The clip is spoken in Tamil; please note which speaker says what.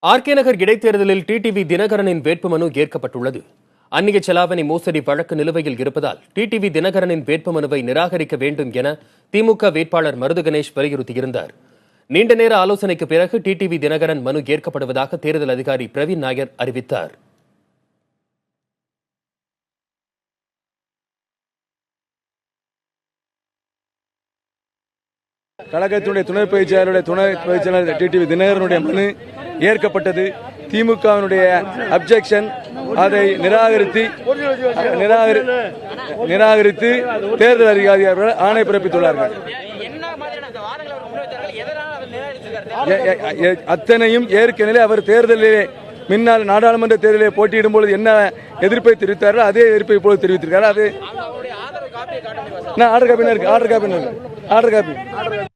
Speaker 1: ஆர்கே நகர் இடைத்தேர்தலில் டிடிவி தினகரனின் வேட்புமனு ஏற்கப்பட்டுள்ளது. அந்நிய செலாவணி மோசடி வழக்கு நிலுவையில் இருப்பதால் டிடிவி தினகரனின் வேட்புமனுவை நிராகரிக்க வேண்டும் என திமுக வேட்பாளர் மருது கணேஷ் வலியுறுத்தியிருந்தார். நீண்ட நேர ஆலோசனைக்கு பிறகு டிடிவி தினகரன் மனு ஏற்கப்படுவதாக தேர்தல் அதிகாரி பிரவீன் நாயர் அறிவித்தார்.
Speaker 2: கழகத்தினுடைய துணை பொதுச்செயலாளர் டிடிவி தினகரனுடைய மனு ஏற்கப்பட்டது. திமுகவினுடைய அப்ஜெக்ஷன் அதை நிராகரித்து தேர்தல் அதிகாரி அவர்கள் ஆணை பிறப்பித்துள்ளார்கள். அத்தனையும் ஏற்கனவே அவர் தேர்தலிலே முன்னால் நாடாளுமன்ற தேர்தலில் போட்டியிடும் பொழுது என்ன எதிர்ப்பை தெரிவித்தார்கள் அதே எதிர்ப்பை இப்போது தெரிவித்திருக்கிறார். அது ஆர்டர் காப்பி